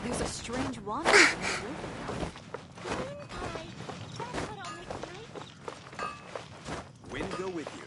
There's a strange wander in the river. Moon pie. That's what I'll make tonight. Wind go with you.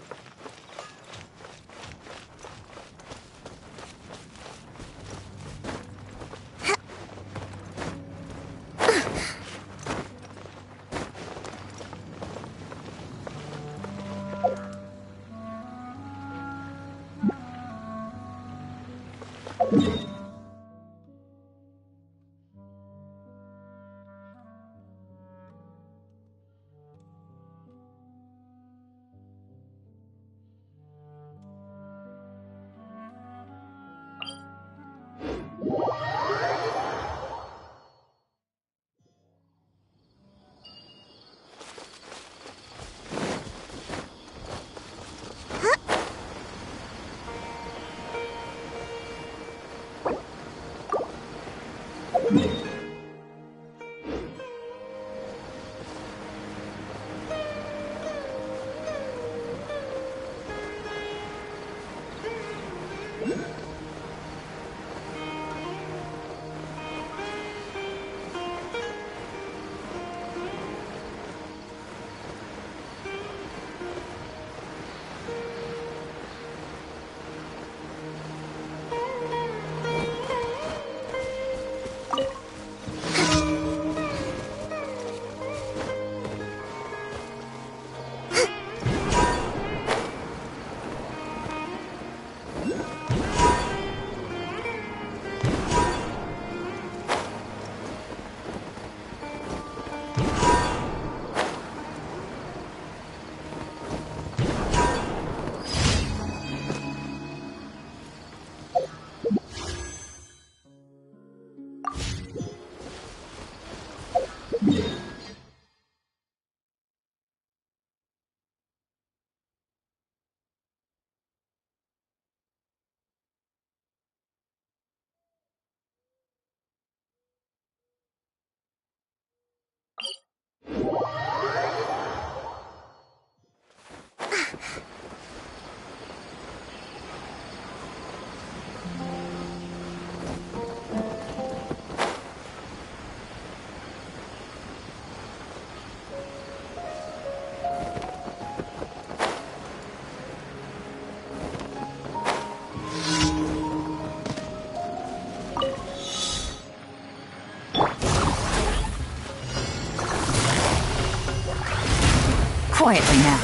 Quietly now.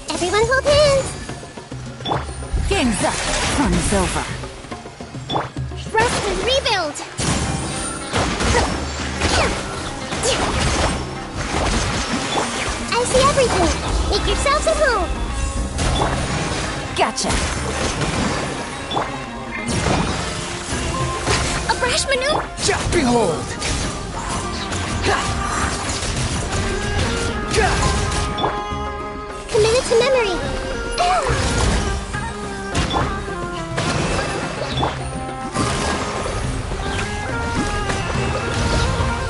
Everyone hold hands. Game's up. Fun is over. Rest and rebuild. I see everything. Make yourselves at home. Gotcha. A brash maneuver. Just behold! Committed to memory.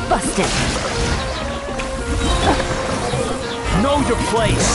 Busted. Know your place!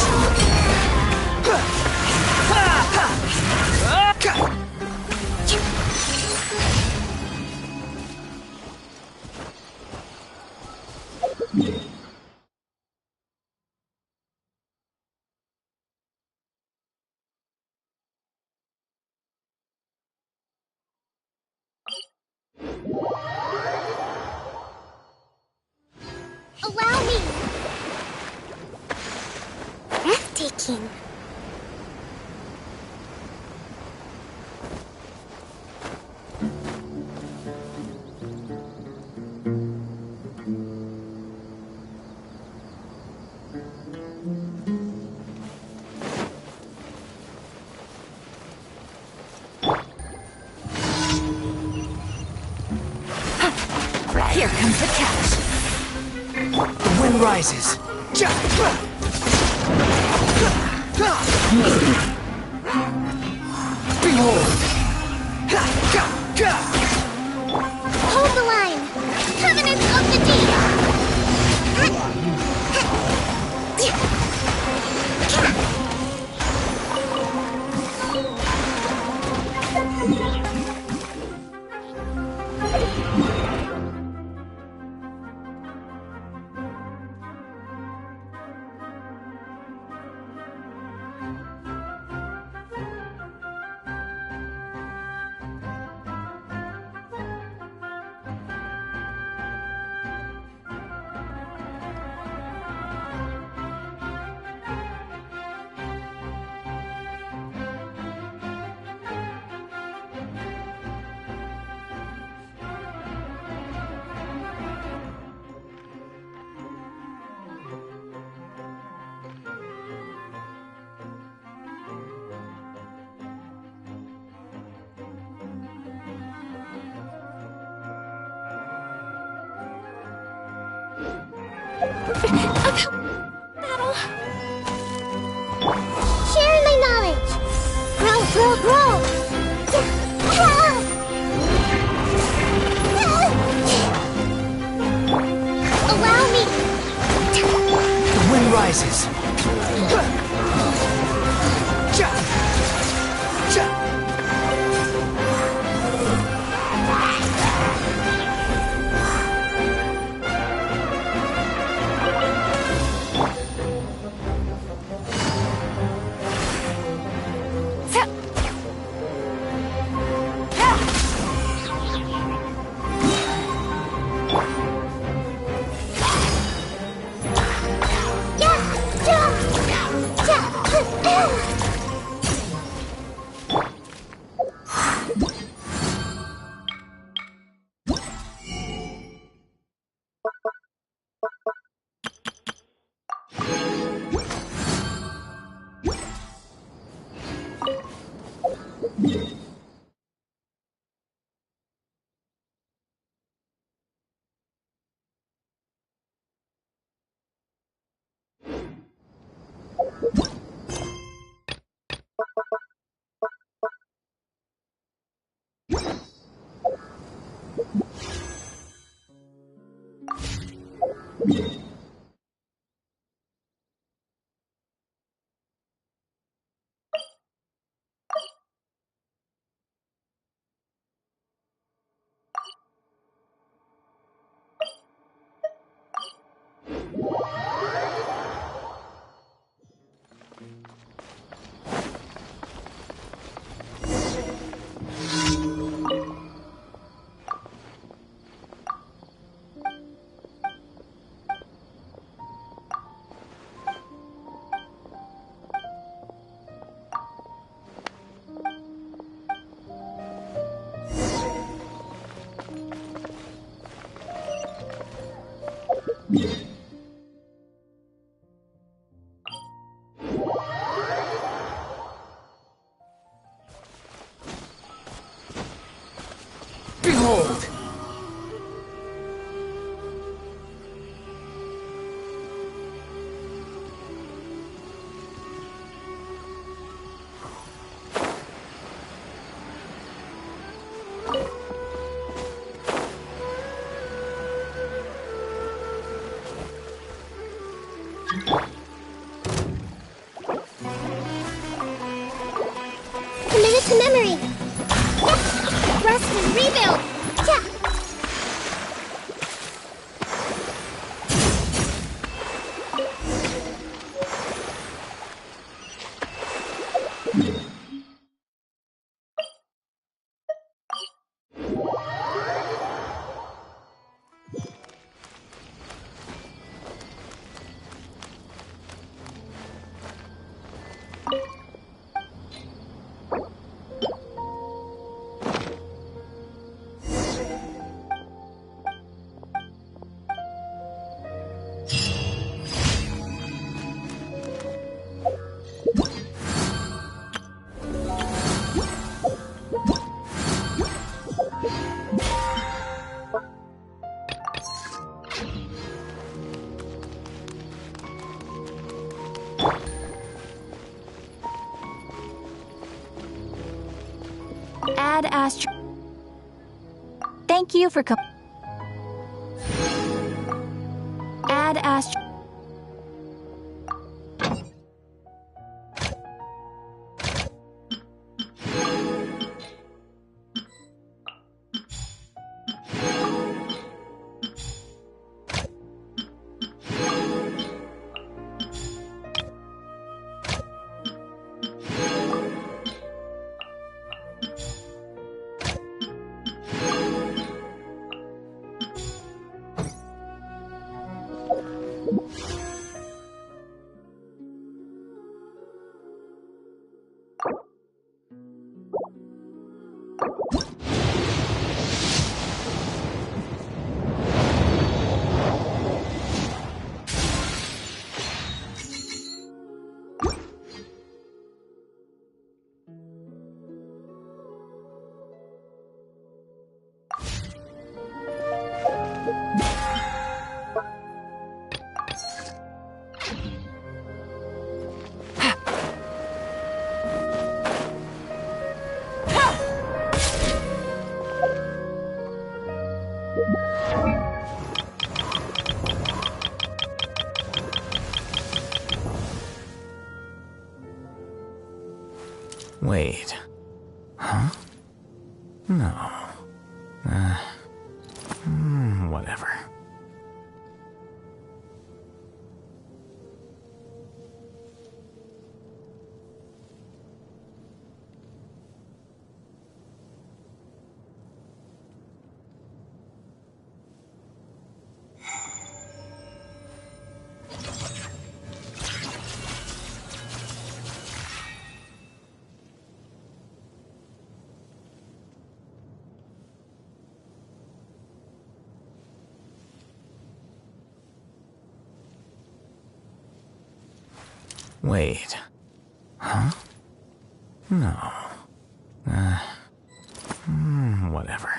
Allow me. Breathtaking. Here comes the catch. The wind rises. Behold! Hold the line. Covenant of the deep. Grow, grow! Allow me! The wind rises. Behold! Committed to memory! Rest and rebuild! Yeah. Add Astro. Thank you for Add Astro. Wait. Huh? No. Whatever. Wait. Huh? No. Whatever.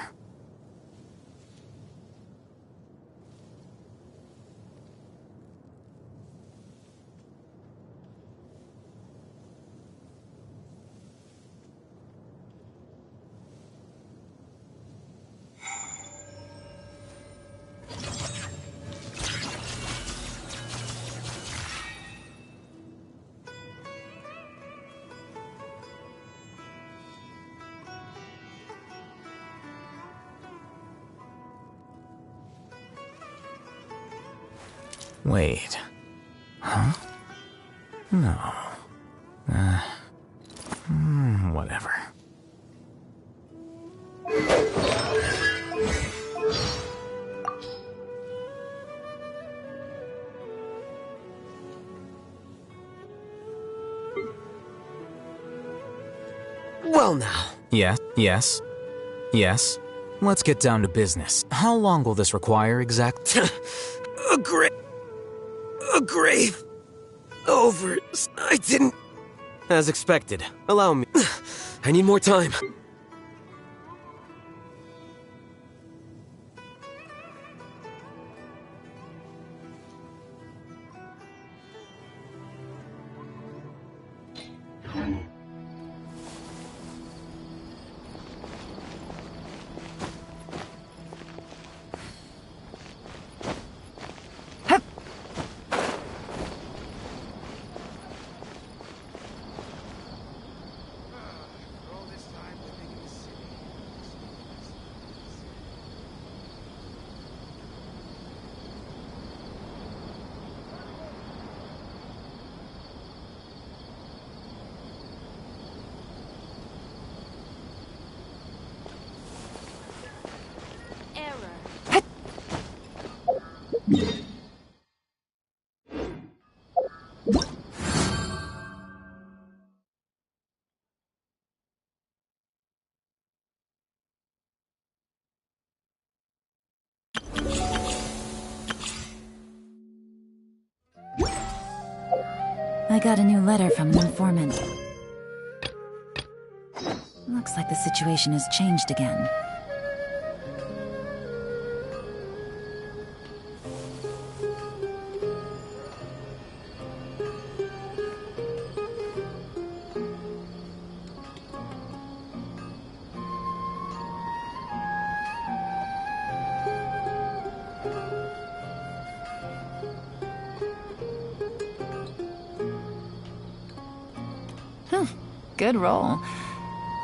Wait. Huh? No. Whatever. Well now. Yes. Let's get down to business. How long will this require exact? A grave. Over. I didn't... As expected. Allow me. I need more time. I got a new letter from an informant. Looks like the situation has changed again. Good roll.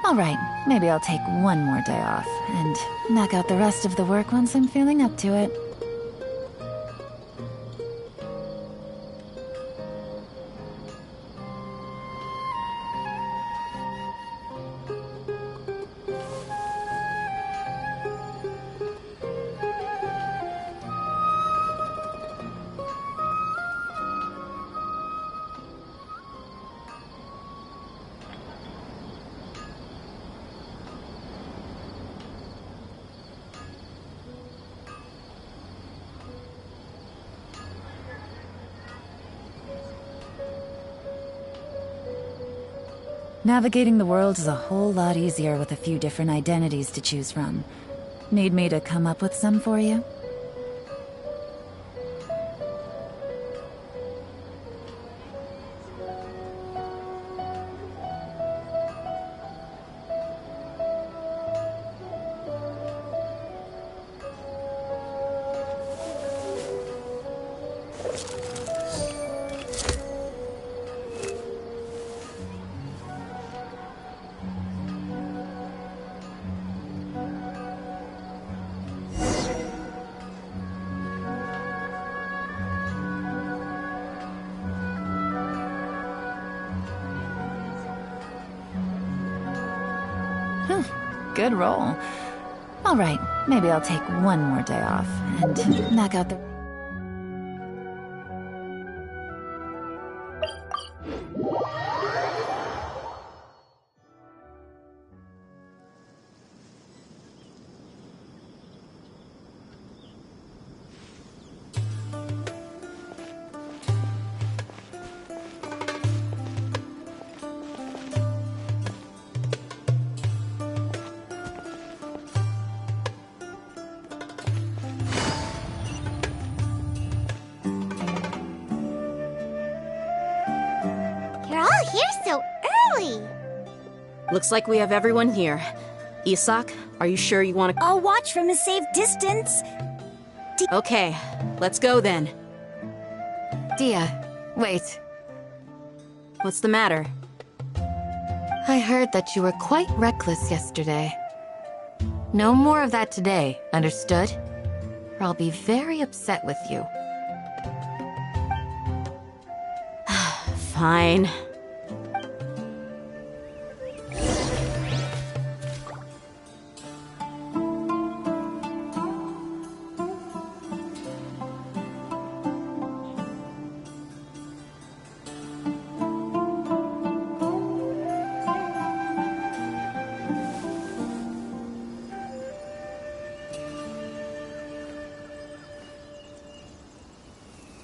Alright, maybe I'll take one more day off, and knock out the rest of the work once I'm feeling up to it. Navigating the world is a whole lot easier with a few different identities to choose from. Need me to come up with some for you? Whew, good roll. All right, maybe I'll take one more day off and knock out the... You're all here so early. Looks like we have everyone here. Isak, are you sure you want to... I'll watch from a safe distance. Okay, let's go then. Dia, wait. What's the matter? I heard that you were quite reckless yesterday. No more of that today, understood? Or I'll be very upset with you. Fine.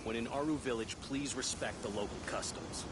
When in Aru Village, please respect the local customs.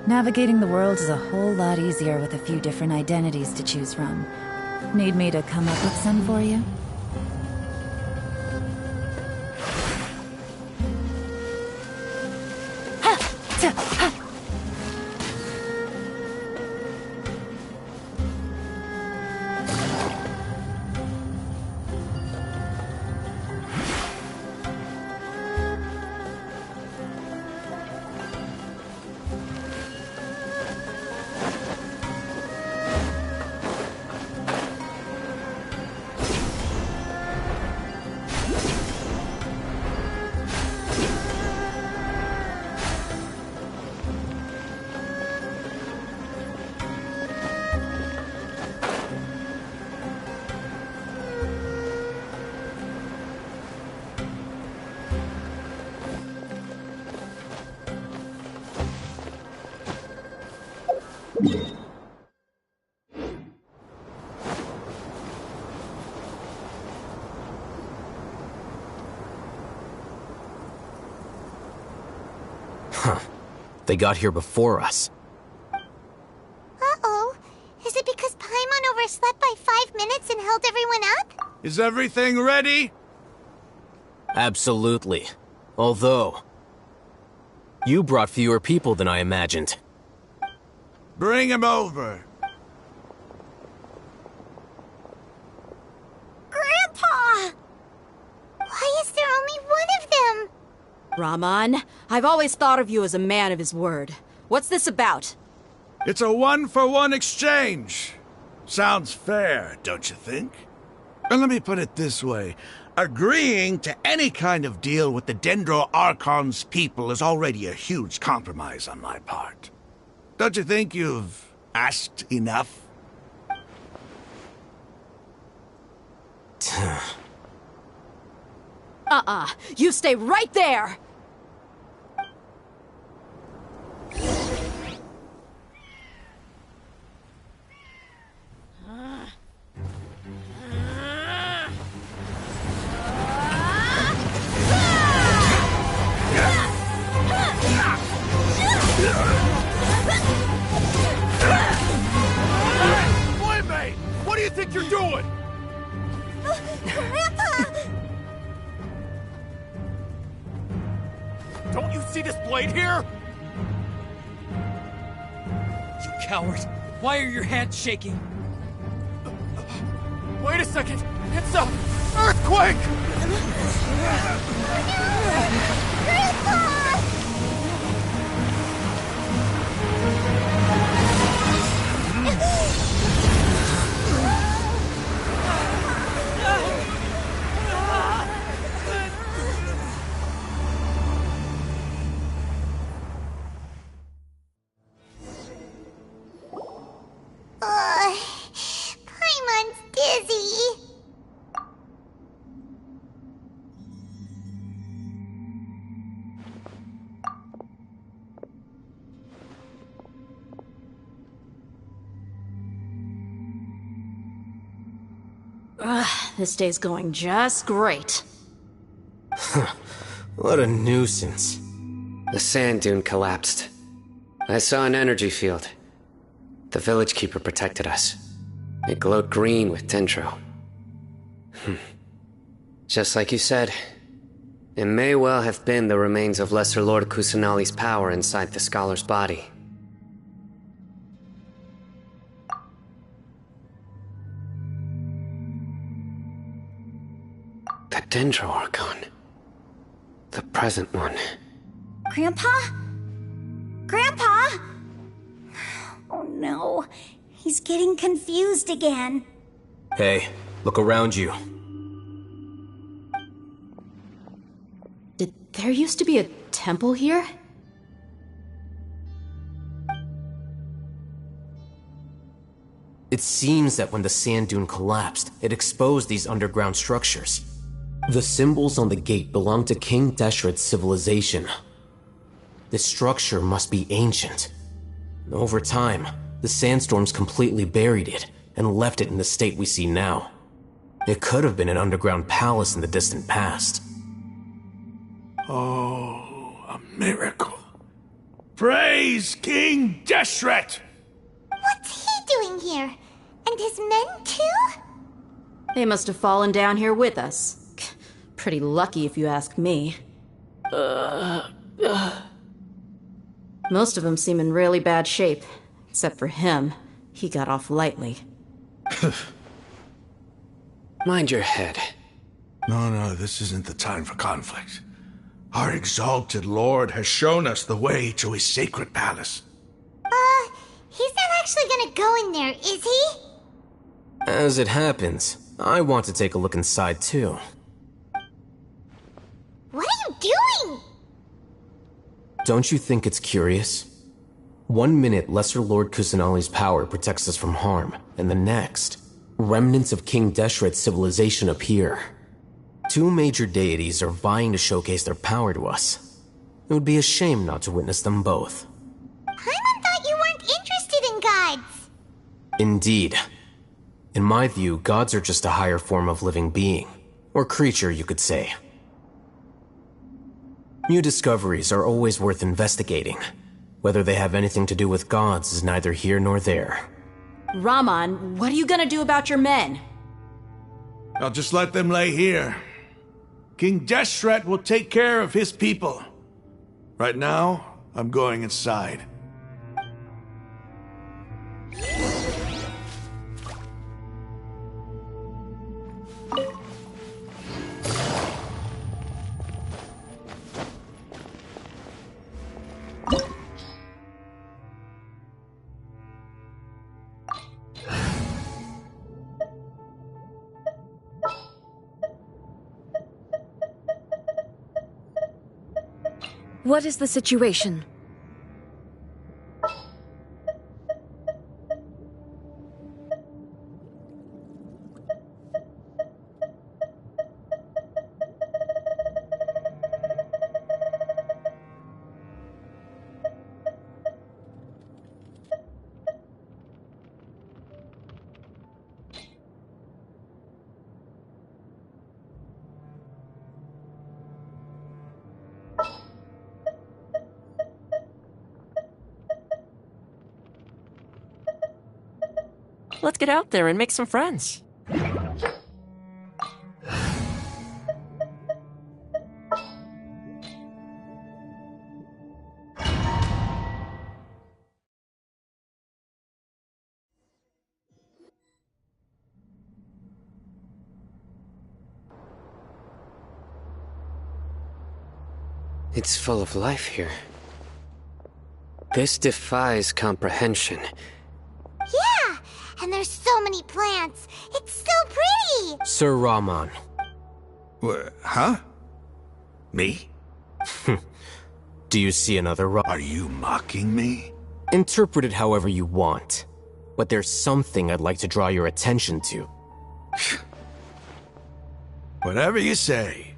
Navigating the world is a whole lot easier with a few different identities to choose from. Need me to come up with some for you? Huh. They got here before us. Uh-oh. Is it because Paimon overslept by 5 minutes and held everyone up? Is everything ready? Absolutely. Although... you brought fewer people than I imagined. Bring him over. Grandpa! Why is there only one of them? Raman, I've always thought of you as a man of his word. What's this about? It's a one-for-one exchange. Sounds fair, don't you think? And let me put it this way. Agreeing to any kind of deal with the Dendro Archon's people is already a huge compromise on my part. Don't you think you've asked enough? You stay right there! Boy, what do you think you're doing? Grandpa! Don't you see this blade here? You coward! Why are your hands shaking? Wait a second! It's a earthquake! Grandpa! Paimon's dizzy. This day's going just great. What a nuisance. The sand dune collapsed. I saw an energy field. The village keeper protected us. It glowed green with Dendro. Just like you said, it may well have been the remains of Lesser Lord Kusanali's power inside the scholar's body. The Dendro Archon. The present one. Grandpa? Grandpa? Oh no, he's getting confused again. Hey, look around you. Did there used to be a temple here? It seems that when the sand dune collapsed, it exposed these underground structures. The symbols on the gate belong to King Deshret's civilization. This structure must be ancient. Over time, the sandstorms completely buried it and left it in the state we see now. It could have been an underground palace in the distant past. Oh, a miracle. Praise King Deshret! What's he doing here? And his men too? They must have fallen down here with us. Pretty lucky if you ask me. Most of them seem in really bad shape. Except for him. He got off lightly. Mind your head. No, this isn't the time for conflict. Our exalted lord has shown us the way to his sacred palace. He's not actually gonna go in there, is he? As it happens, I want to take a look inside too. What are you doing? Don't you think it's curious? 1 minute, Lesser Lord Kusanali's power protects us from harm, and the next, remnants of King Deshret's civilization appear. Two major deities are vying to showcase their power to us. It would be a shame not to witness them both. Paimon thought you weren't interested in gods. Indeed. In my view, gods are just a higher form of living being, or creature, you could say. New discoveries are always worth investigating. Whether they have anything to do with gods is neither here nor there. Raman, what are you gonna do about your men? I'll just let them lay here. King Deshret will take care of his people. Right now, I'm going inside. What is the situation? Let's get out there and make some friends. It's full of life here. This defies comprehension. Yeah! And there's so many plants. It's so pretty! Sir Rahman. Huh? Me? Do you see another Are you mocking me? Interpret it however you want. But there's something I'd like to draw your attention to. Whatever you say.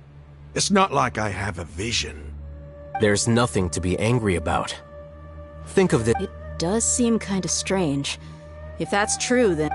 It's not like I have a vision. There's nothing to be angry about. Think of the— It does seem kind of strange. If that's true, then...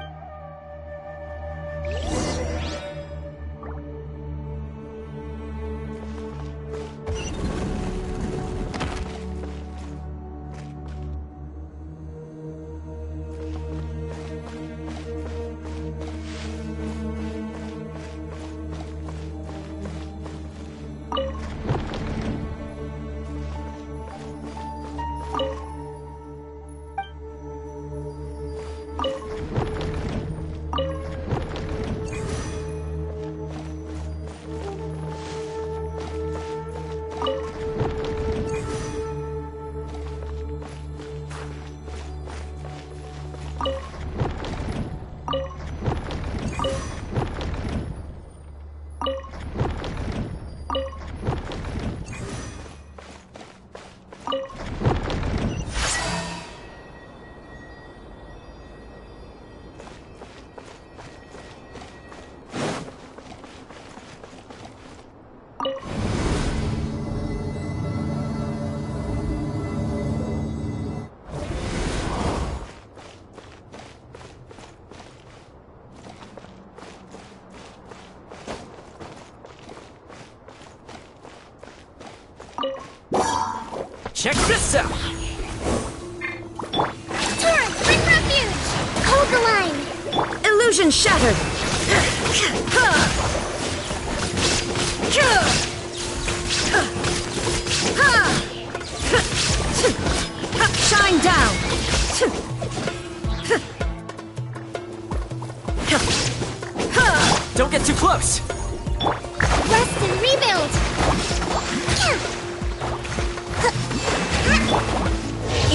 Check this out! Torrent, bring refuge! Hold the line! Illusion shattered! Shine down! Don't get too close! Rest and rebuild!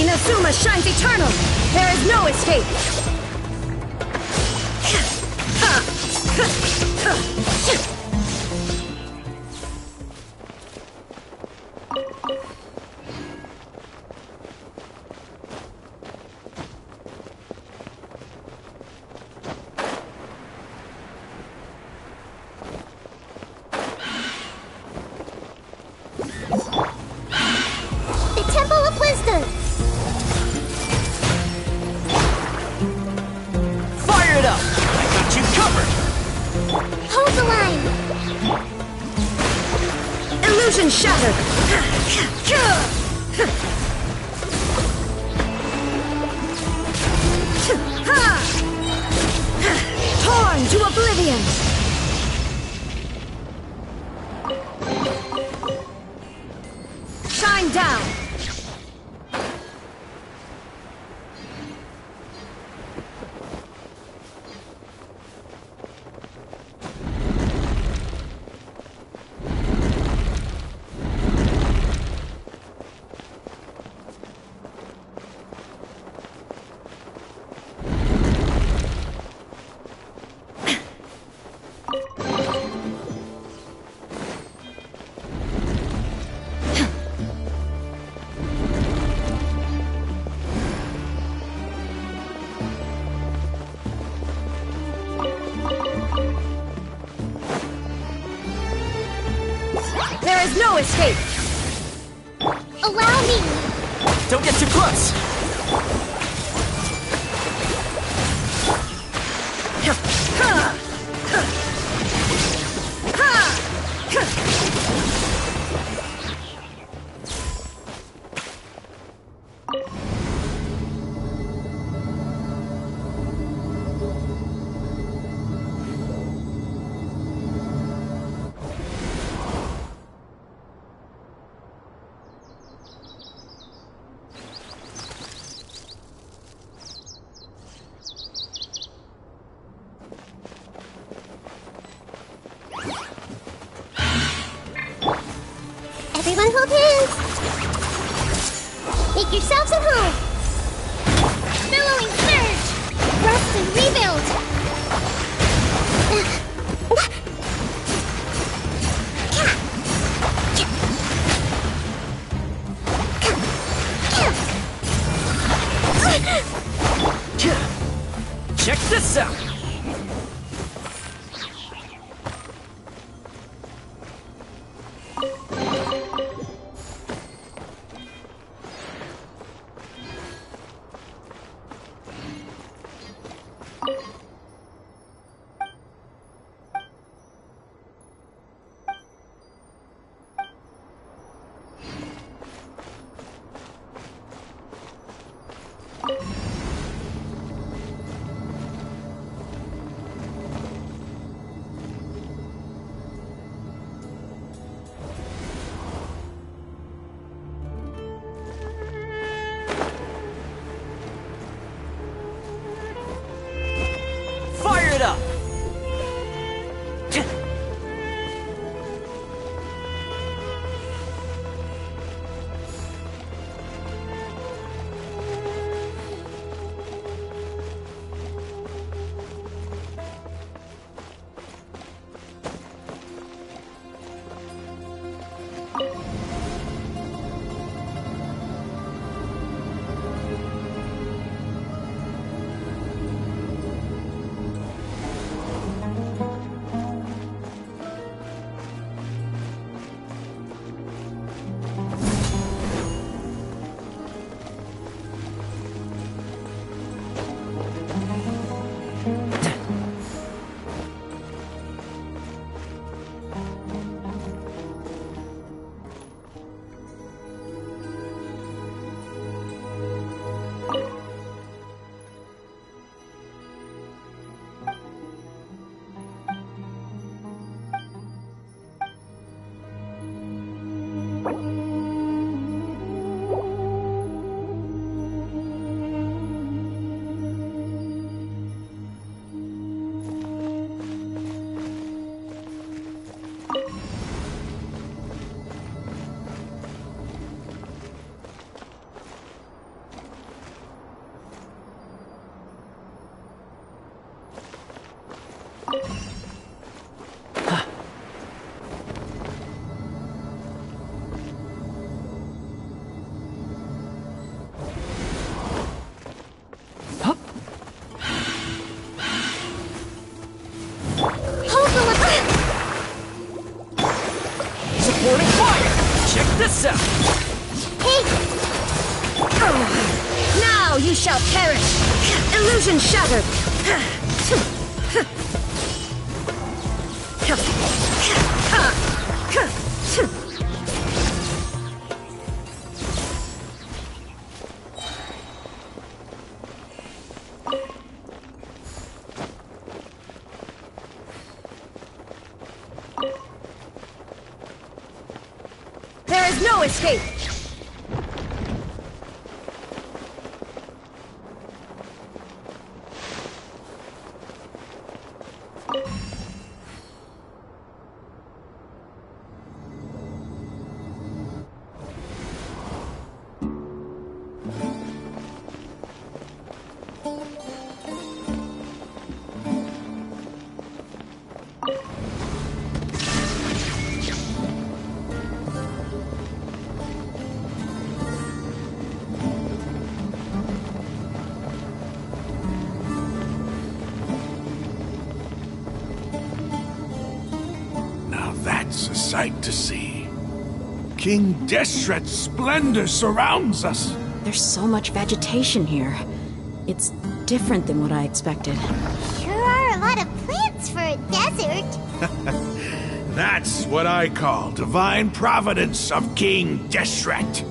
Inazuma shines eternal! There is no escape! The Temple of Wisdom! Fire it up! I got you covered! Hold the line! Illusion shattered! Torn to oblivion! Shine down! escape! Allow me! Don't get too close! Everyone hold hands! Make yourselves at home! Billowing surge! Rest and rebuild! Check this out! Fire it up! Supporting fire! Check this out! Hey! Now you shall perish! Illusion shattered! There is no escape! Now that's a sight to see. King Deshret's splendor surrounds us. There's so much vegetation here. It's different than what I expected. Sure are a lot of plants for a desert. That's what I call divine providence of King Deshret.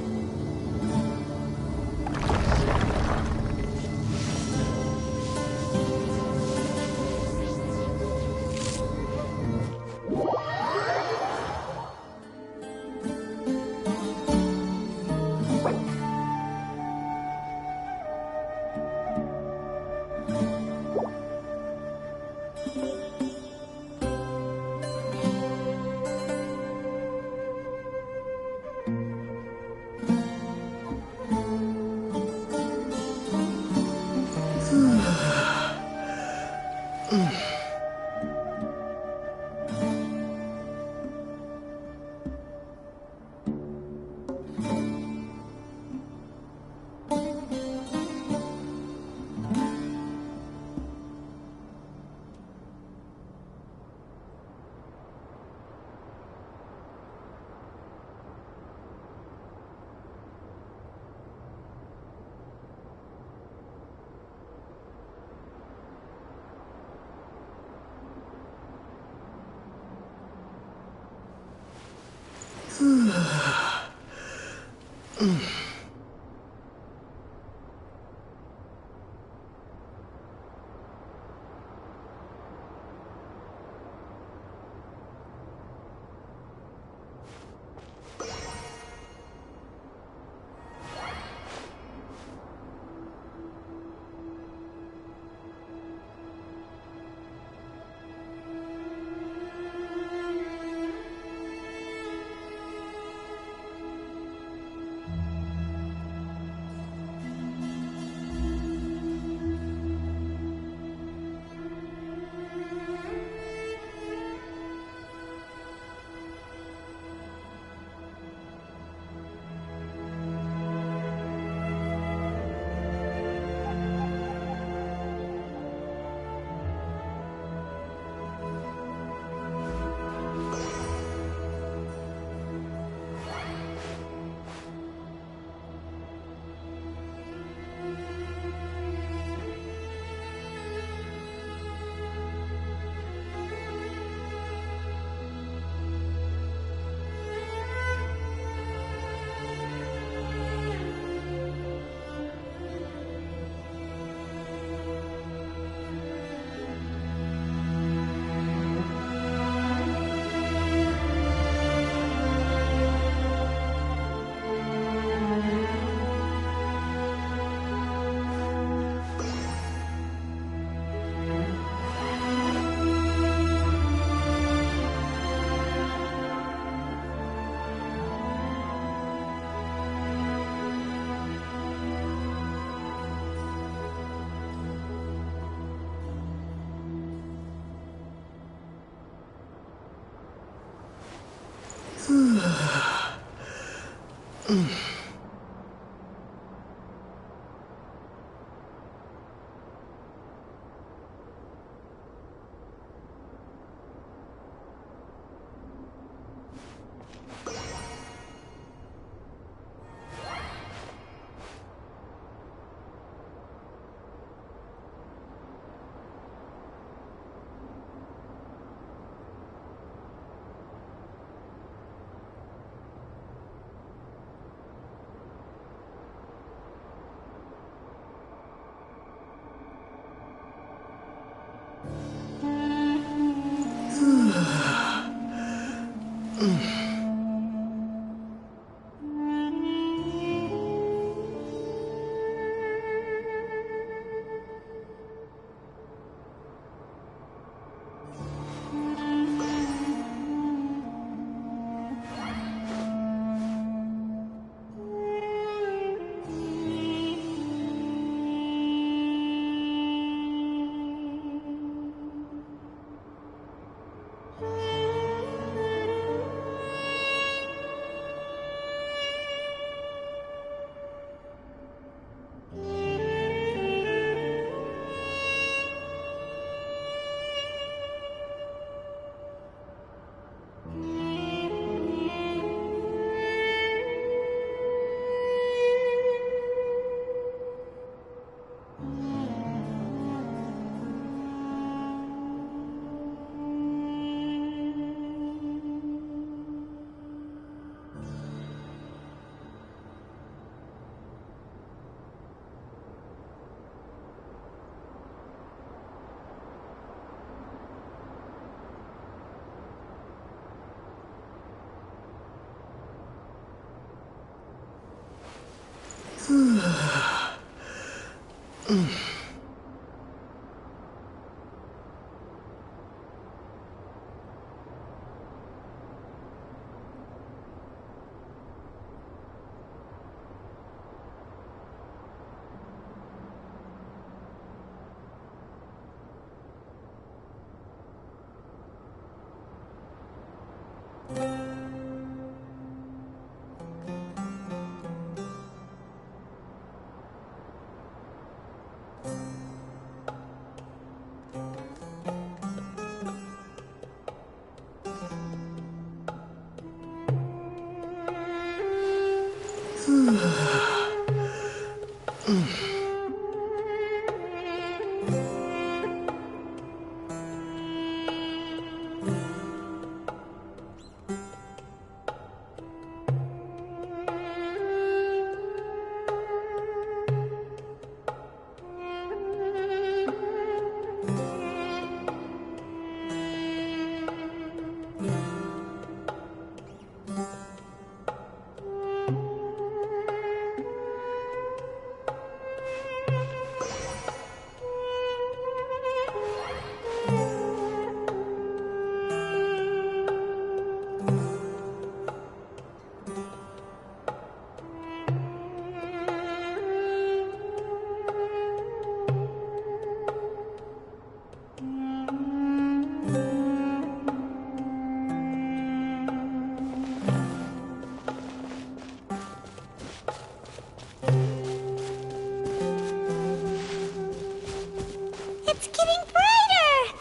It's getting brighter!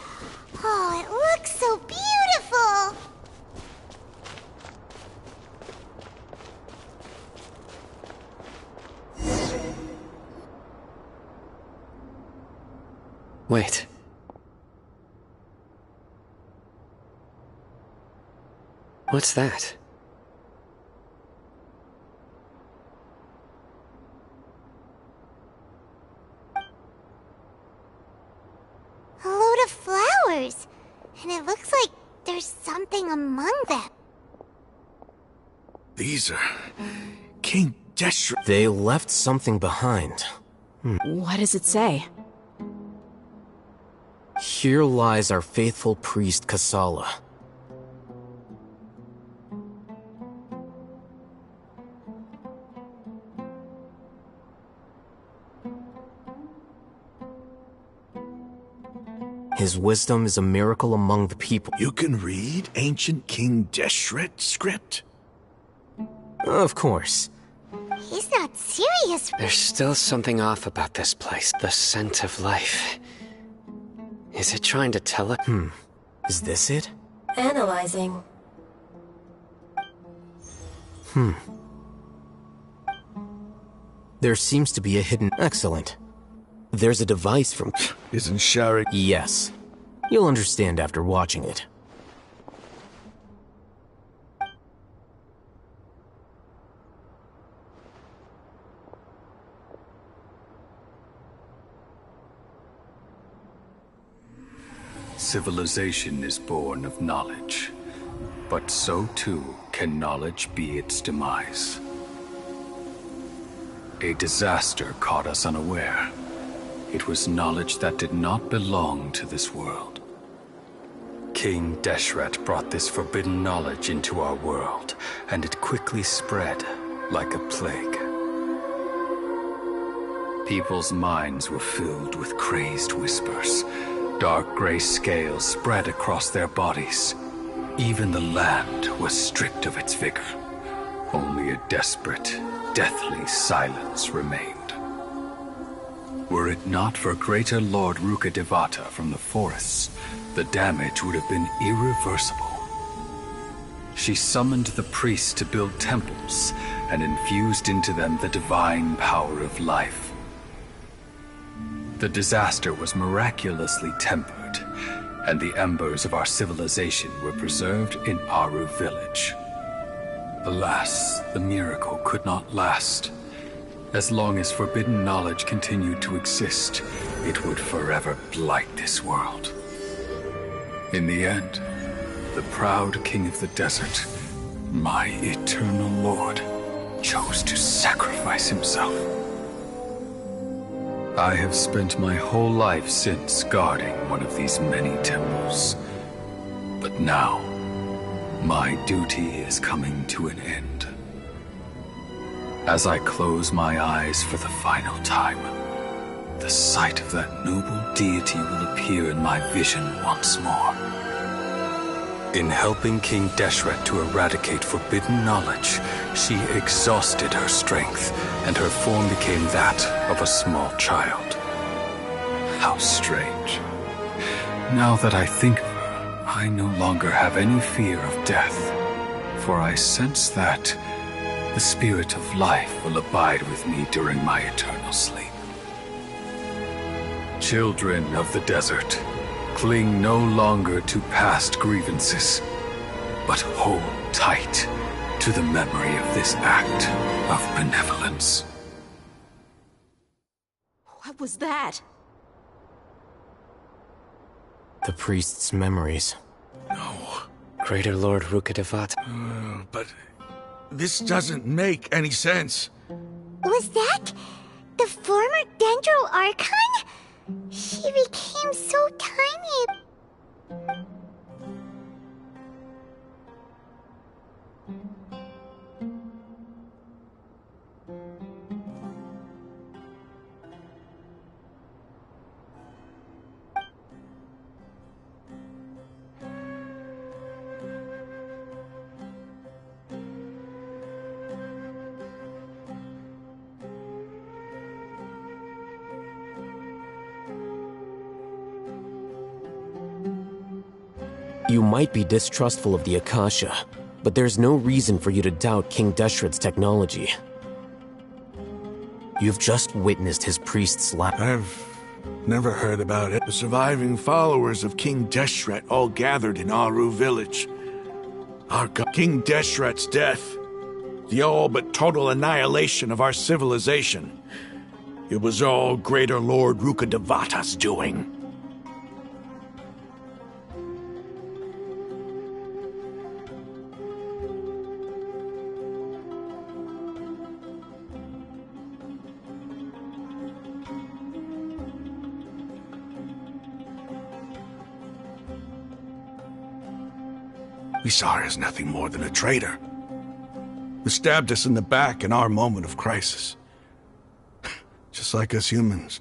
Oh, it looks so beautiful! Wait. What's that? A load of flowers. And it looks like there's something among them. These are King Deshret. They left something behind. What does it say? Here lies our faithful priest Kasala. His wisdom is a miracle among the people. You can read ancient King Deshret script? Of course. He's not serious. There's still something off about this place. The scent of life. Is it trying to tell us? Is this it? Analyzing. There seems to be a hidden... Excellent. There's a device from... Isn't Shari... Yes. You'll understand after watching it. Civilization is born of knowledge, but so too can knowledge be its demise. A disaster caught us unaware. It was knowledge that did not belong to this world. King Deshret brought this forbidden knowledge into our world, and it quickly spread like a plague. People's minds were filled with crazed whispers. Dark gray scales spread across their bodies. Even the land was stripped of its vigor. Only a desperate, deathly silence remained. Were it not for greater Lord Rukkhadevata from the forests, the damage would have been irreversible. She summoned the priests to build temples and infused into them the divine power of life. The disaster was miraculously tempered, and the embers of our civilization were preserved in Aru village. Alas, the miracle could not last. As long as forbidden knowledge continued to exist, it would forever blight this world. In the end, the proud king of the desert, my eternal lord, chose to sacrifice himself. I have spent my whole life since guarding one of these many temples. But now, my duty is coming to an end. As I close my eyes for the final time, the sight of that noble deity will appear in my vision once more. In helping King Deshret to eradicate forbidden knowledge, she exhausted her strength, and her form became that of a small child. How strange. Now that I think of her, I no longer have any fear of death, for I sense that the spirit of life will abide with me during my eternal sleep. Children of the desert, cling no longer to past grievances, but hold tight to the memory of this act of benevolence. What was that? The priest's memories. No. Greater Lord Rukkhadevata. But this doesn't make any sense. Was that the former Dendro Archon? She became so tiny. You might be distrustful of the Akasha, but there's no reason for you to doubt King Deshret's technology. You've just witnessed his priest's I've never heard about it. The surviving followers of King Deshret all gathered in Aru village. Our god King Deshret's death, the all but total annihilation of our civilization. It was all Greater Lord Rukkhadevata's doing. We saw her as nothing more than a traitor, who stabbed us in the back in our moment of crisis. Just like us humans.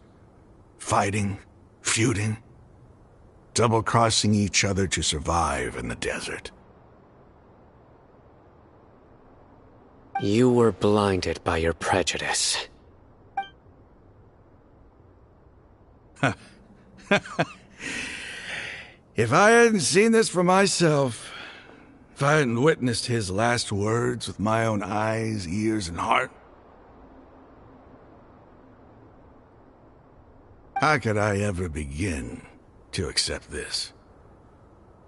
Fighting, feuding, double-crossing each other to survive in the desert. You were blinded by your prejudice. If I hadn't seen this for myself, if I hadn't witnessed his last words with my own eyes, ears, and heart, how could I ever begin to accept this?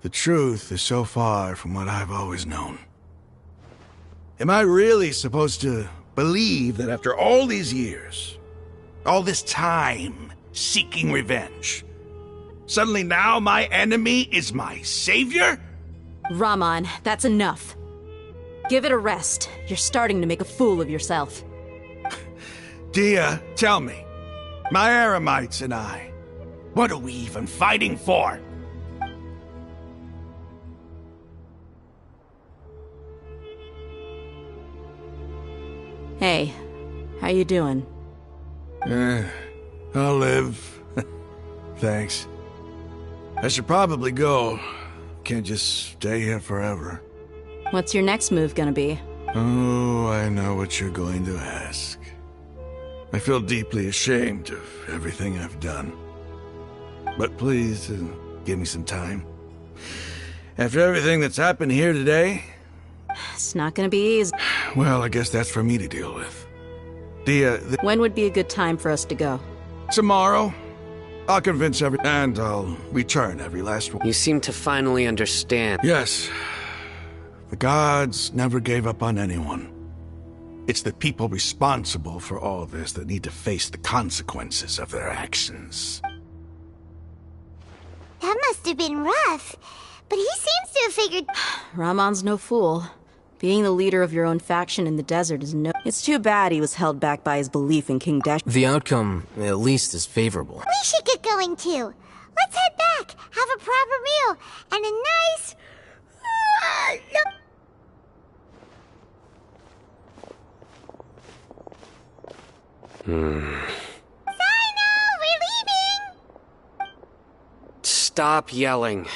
The truth is so far from what I've always known. Am I really supposed to believe that after all these years, all this time seeking revenge, suddenly now my enemy is my savior? Raman, that's enough. Give it a rest. You're starting to make a fool of yourself. Dia, tell me, my Eremites and I, what are we even fighting for? Hey, how you doing? I'll live. Thanks. I should probably go. Can't just stay here forever. What's your next move gonna be? Oh, I know what you're going to ask. I feel deeply ashamed of everything I've done. But please, give me some time. After everything that's happened here today... It's not gonna be easy. Well, I guess that's for me to deal with. When would be a good time for us to go? Tomorrow. I'll convince and I'll return every last one. You seem to finally understand. Yes. The gods never gave up on anyone. It's the people responsible for all this that need to face the consequences of their actions. That must have been rough, but he seems to have figured... Raman's no fool. Being the leader of your own faction in the desert is no... It's too bad he was held back by his belief in King Deshret. The outcome, at least, is favorable. We should get going too. Let's head back, have a proper meal, and a nice... Sino, we're leaving! Stop yelling.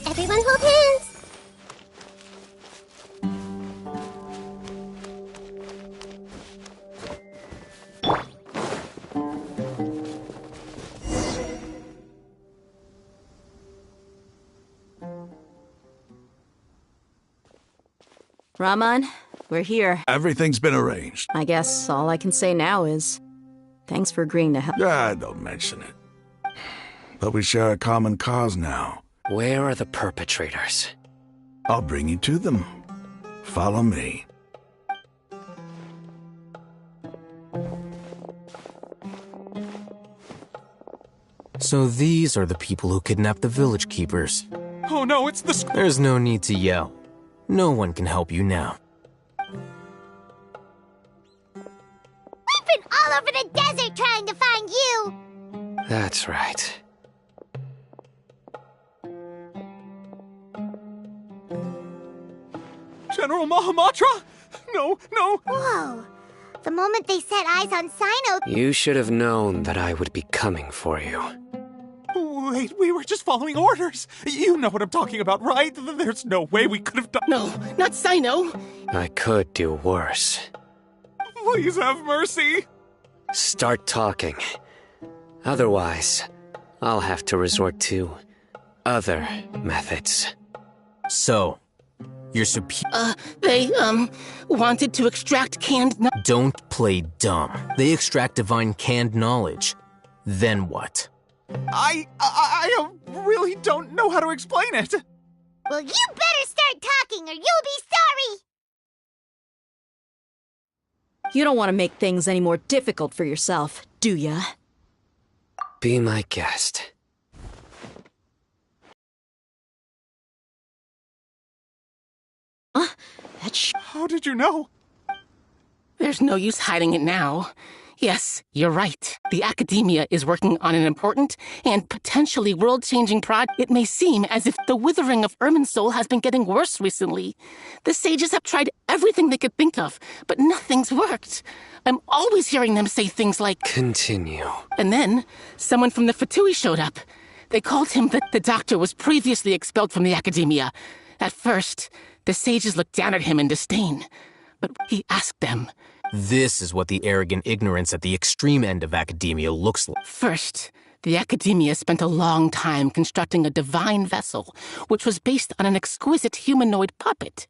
Everyone hold hands! Raman, we're here. Everything's been arranged. I guess all I can say now is thanks for agreeing to help. Don't mention it. But we share a common cause now. Where are the perpetrators? I'll bring you to them. Follow me. So these are the people who kidnapped the village keepers. Oh no, it's the There's no need to yell. No one can help you now. We've been all over the desert trying to find you! That's right. General Mahamatra? No, no! Whoa. The moment they set eyes on Sino... You should have known that I would be coming for you. Wait, we were just following orders. You know what I'm talking about, right? There's no way we could have done... No, not Sino. I could do worse. Please have mercy. Start talking. Otherwise, I'll have to resort to other methods. So, you're They, wanted to extract canned... Don't play dumb. They extract divine canned knowledge. Then what? I really don't know how to explain it. Well, you better start talking or you'll be sorry! You don't want to make things any more difficult for yourself, do ya? Be my guest. How did you know? There's no use hiding it now. Yes, you're right. The Academia is working on an important and potentially world-changing project. It may seem as if the withering of Irminsul has been getting worse recently. The sages have tried everything they could think of, but nothing's worked. I'm always hearing them say things like... Continue. And then, someone from the Fatui showed up. They called him that the doctor was previously expelled from the Academia. At first, the sages looked down at him in disdain. But he asked them... This is what the arrogant ignorance at the extreme end of academia looks like. First, the Academia spent a long time constructing a divine vessel, which was based on an exquisite humanoid puppet.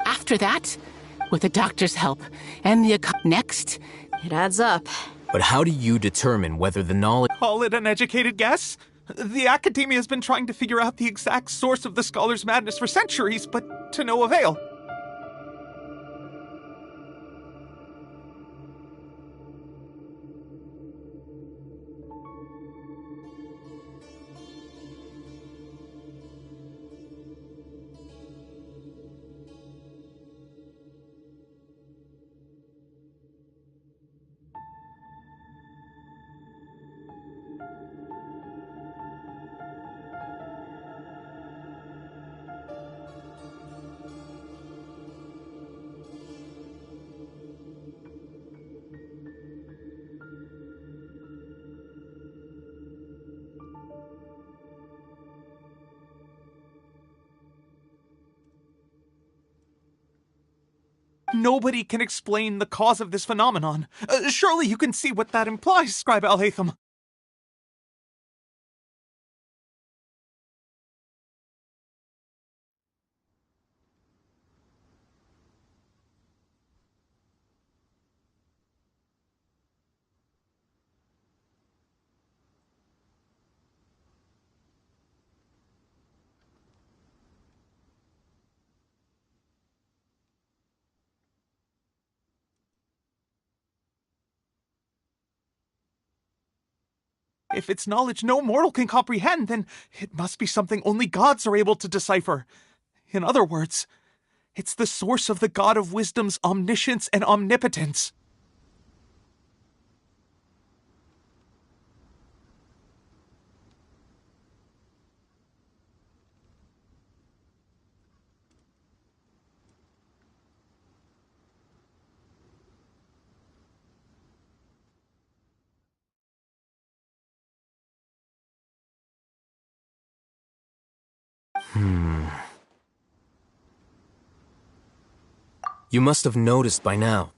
After that, with the doctor's help and the next, it adds up. But how do you determine whether the knowledge... Call it an educated guess? The Academia has been trying to figure out the exact source of the scholar's madness for centuries, but to no avail. nobody can explain the cause of this phenomenon. Surely you can see what that implies, Scribe Alhaitham. If it's knowledge no mortal can comprehend, then it must be something only gods are able to decipher. In other words, it's the source of the God of Wisdom's omniscience and omnipotence. You must have noticed by now.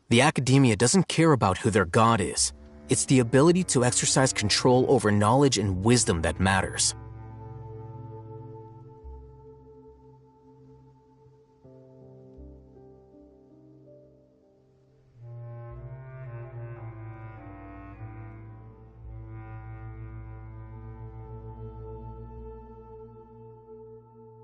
The Academia doesn't care about who their god is. It's the ability to exercise control over knowledge and wisdom that matters.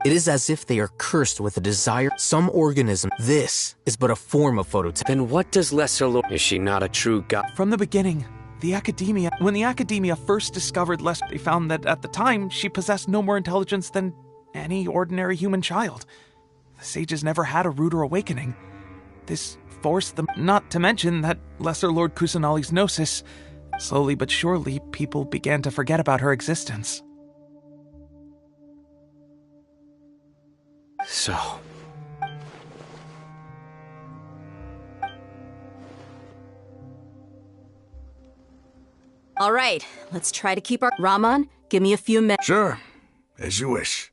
It is as if they are cursed with a desire. Some organism. This is but a form of phototech. Then what does Lesser Lord? Is she not a true god? From the beginning, when the Academia first discovered Lesser, they found that at the time she possessed no more intelligence than any ordinary human child. The sages never had a ruder awakening. This forced them, not to mention that Lesser Lord Kusanali's gnosis. Slowly but surely, people began to forget about her existence. So... All right, let's try to keep our... Raman, give me a few minutes. Sure, as you wish.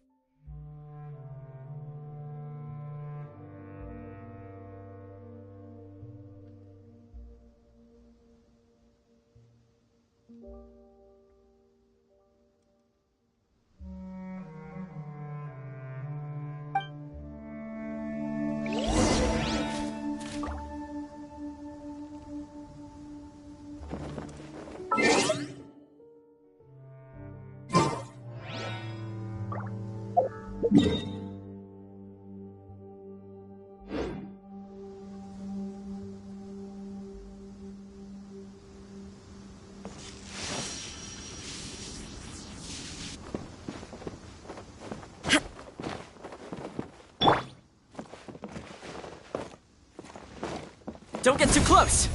Don't get too close!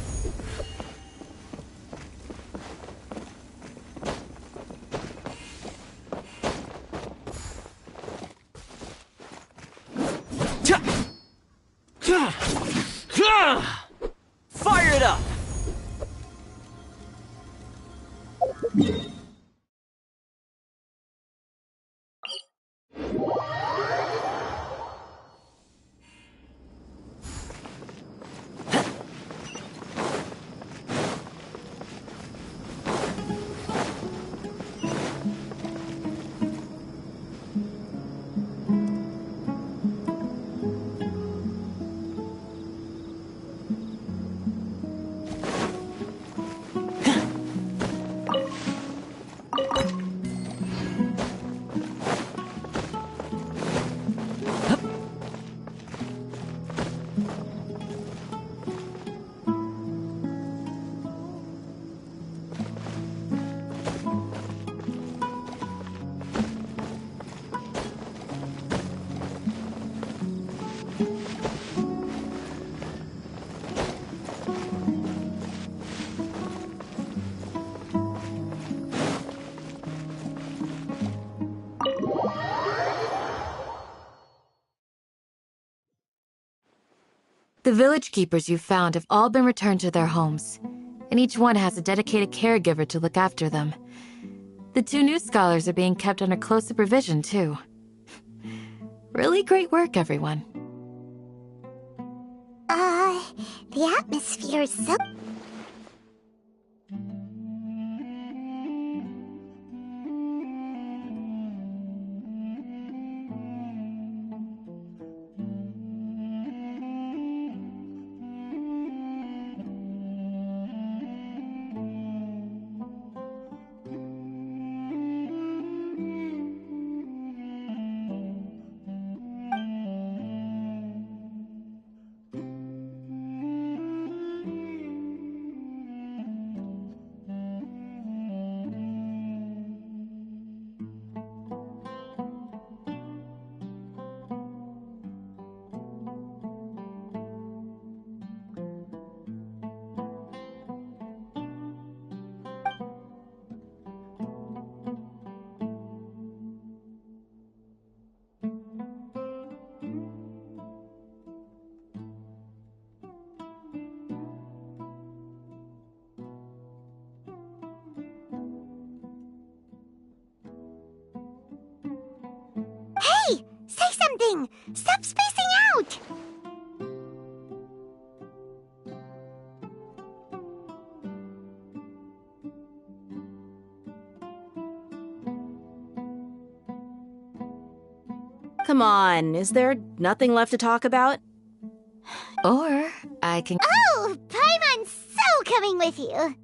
Fire it up! The village keepers you found have all been returned to their homes, and each one has a dedicated caregiver to look after them. The 2 new scholars are being kept under close supervision, too. Really great work, everyone. The atmosphere is so... Hey! Say something! Stop spacing out! Come on, is there nothing left to talk about? Or I can... Oh! Paimon's so coming with you!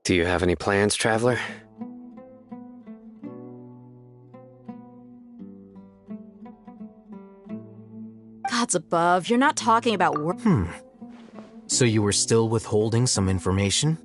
Do you have any plans, Traveler? Gods above, you're not talking about work. So you were still withholding some information?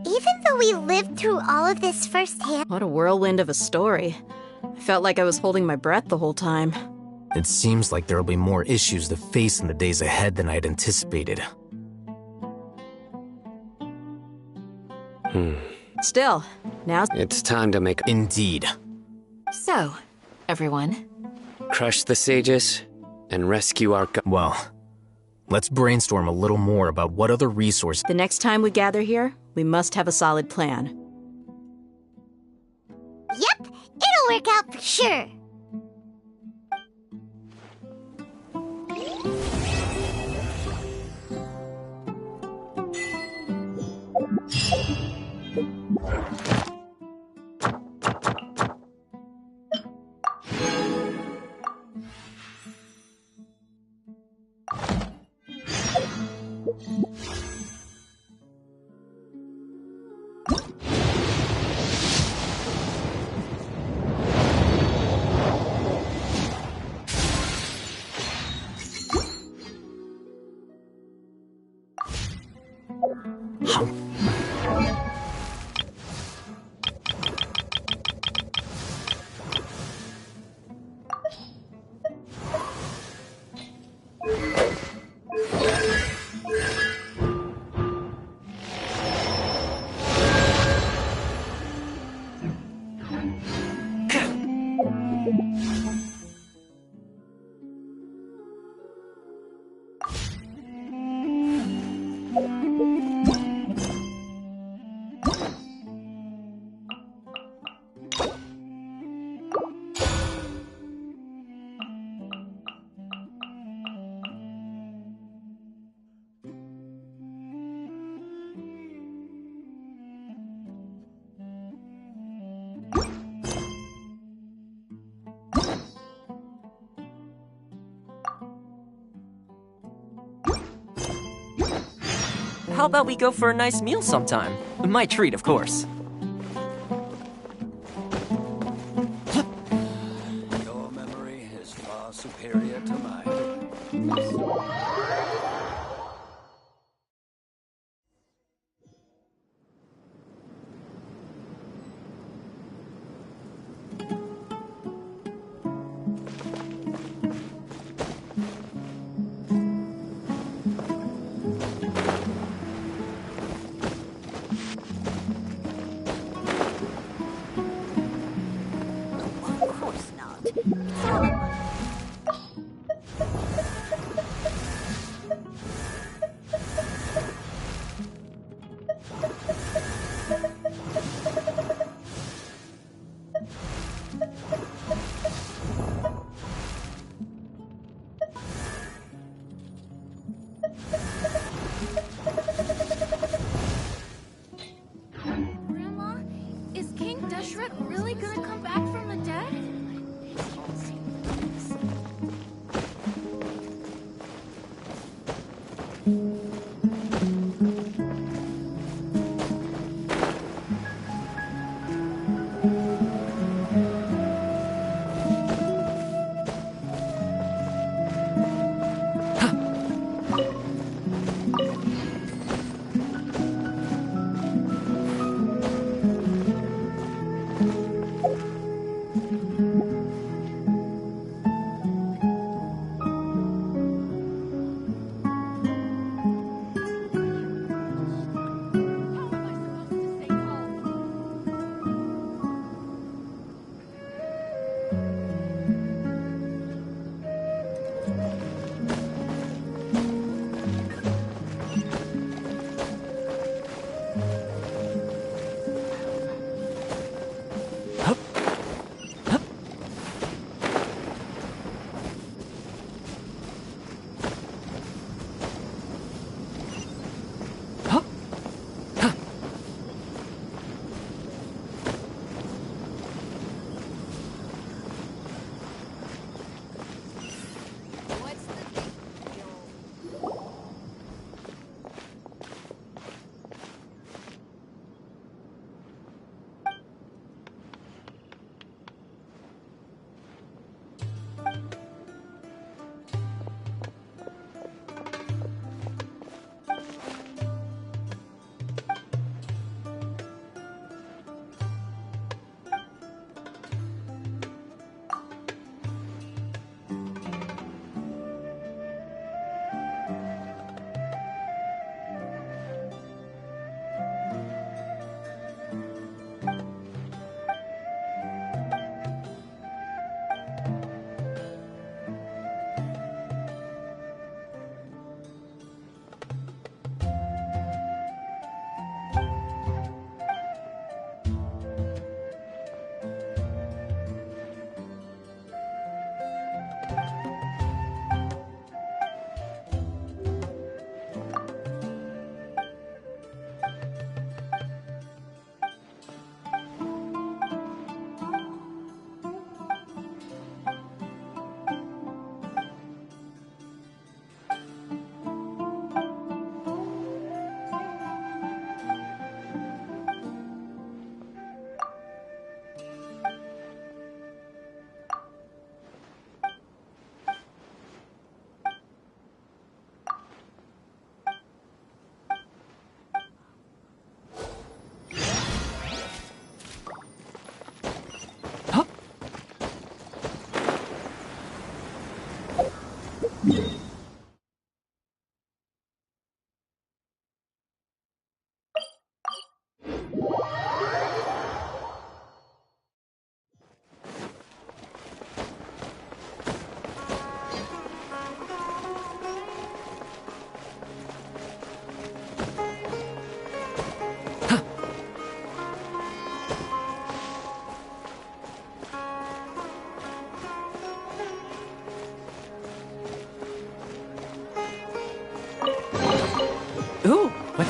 Even though we lived through all of this firsthand... What a whirlwind of a story. I felt like I was holding my breath the whole time. It seems like there'll be more issues to face in the days ahead than I'd anticipated. Still, now... It's time to make... Indeed. So, everyone. Crush the sages and rescue our... Well, let's brainstorm a little more about what other resources... The next time we gather here, we must have a solid plan. Yep, it'll work out for sure. How about we go for a nice meal sometime? My treat, of course. Your memory is far superior to mine.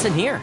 What's in here?